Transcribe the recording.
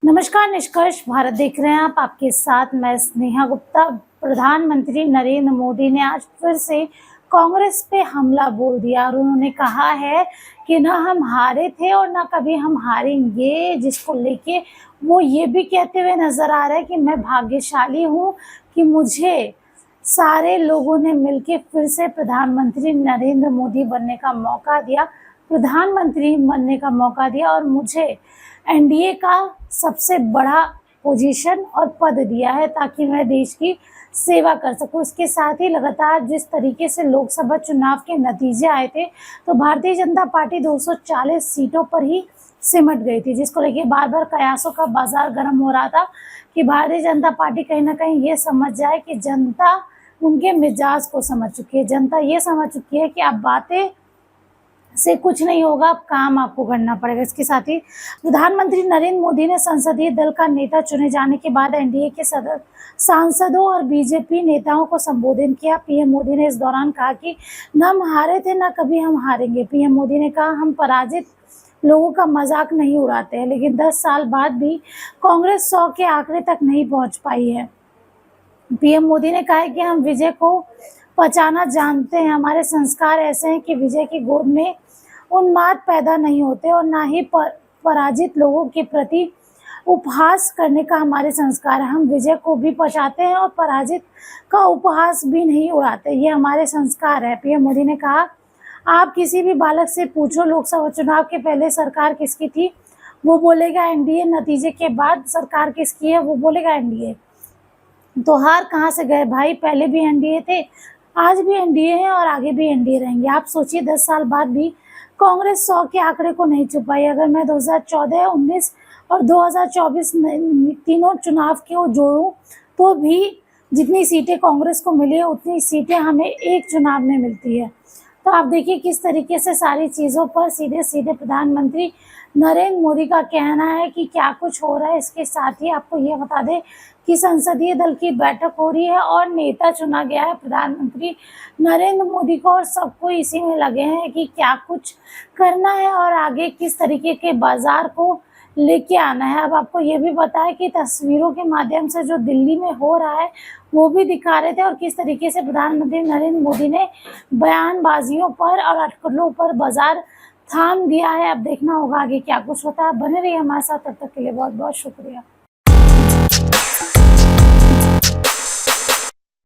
नमस्कार, निष्कर्ष भारत देख रहे हैं आप। आपके साथ मैं स्नेहा गुप्ता। प्रधानमंत्री नरेंद्र मोदी ने आज फिर से कांग्रेस पे हमला बोल दिया और उन्होंने कहा है कि ना हम हारे थे और ना कभी हम हारेंगे, जिसको लेके वो ये भी कहते हुए नजर आ रहा है कि मैं भाग्यशाली हूँ कि मुझे सारे लोगों ने मिलकर फिर से प्रधानमंत्री नरेंद्र मोदी बनने का मौका दिया, प्रधानमंत्री बनने का मौका दिया और मुझे एनडीए का सबसे बड़ा पोजीशन और पद दिया है ताकि मैं देश की सेवा कर सकूं। इसके साथ ही लगातार जिस तरीके से लोकसभा चुनाव के नतीजे आए थे तो भारतीय जनता पार्टी 240 सीटों पर ही सिमट गई थी, जिसको लेके बार बार कयासों का बाजार गर्म हो रहा था कि भारतीय जनता पार्टी कहीं ना कहीं ये समझ जाए कि जनता उनके मिजाज को समझ चुकी है। जनता ये समझ चुकी है कि अब बातें से कुछ नहीं होगा, अब काम आपको करना पड़ेगा। इसके साथ ही प्रधानमंत्री नरेंद्र मोदी ने संसदीय दल का नेता चुने जाने के बाद एनडीए के सांसदों और बीजेपी नेताओं को संबोधित किया। पीएम मोदी ने इस दौरान कहा कि न हम हारे थे न कभी हम हारेंगे। पीएम मोदी ने कहा, हम पराजित लोगों का मजाक नहीं उड़ाते हैं, लेकिन 10 साल बाद भी कांग्रेस 100 के आंकड़े तक नहीं पहुंच पाई है। पीएम मोदी ने कहा है कि हम विजय को पहचाना जानते हैं, हमारे संस्कार ऐसे हैं कि विजय की गोद में उन्माद पैदा नहीं होते और ना ही पराजित लोगों के प्रति उपहास करने का हमारे संस्कार है। हम विजय को भी पहचानते हैं और पराजित का उपहास भी नहीं उड़ाते, ये हमारे संस्कार है। पीएम मोदी ने कहा, आप किसी भी बालक से पूछो लोकसभा चुनाव के पहले सरकार किसकी थी, वो बोलेगा एनडीए। नतीजे के बाद सरकार किसकी है, वो बोलेगा एनडीए। तो हार कहाँ से गए भाई, पहले भी एनडीए थे, आज भी एनडीए है और आगे भी एनडीए रहेंगे। आप सोचिए 10 साल बाद भी कांग्रेस 100 के आंकड़े को नहीं छुपाई। अगर मैं 2014, 19 और 2024 तीनों चुनाव को जोड़ूं तो भी जितनी सीटें कांग्रेस को मिली है उतनी सीटें हमें एक चुनाव में मिलती है। तो आप देखिए किस तरीके से सारी चीज़ों पर सीधे सीधे प्रधानमंत्री नरेंद्र मोदी का कहना है कि क्या कुछ हो रहा है। इसके साथ ही आपको ये बता दें कि संसदीय दल की बैठक हो रही है और नेता चुना गया है प्रधानमंत्री नरेंद्र मोदी को, और सबको इसी में लगे हैं कि क्या कुछ करना है और आगे किस तरीके के बाजार को लेके आना है। अब आपको ये भी पता है कि तस्वीरों के माध्यम से जो दिल्ली में हो रहा है वो भी दिखा रहे थे और किस तरीके से प्रधानमंत्री नरेंद्र मोदी ने बयानबाजियों पर और अटकलों पर बाजार थाम दिया है। अब देखना होगा आगे क्या कुछ होता है। बने रहिए हमारे साथ, तब तक के लिए बहुत बहुत शुक्रिया।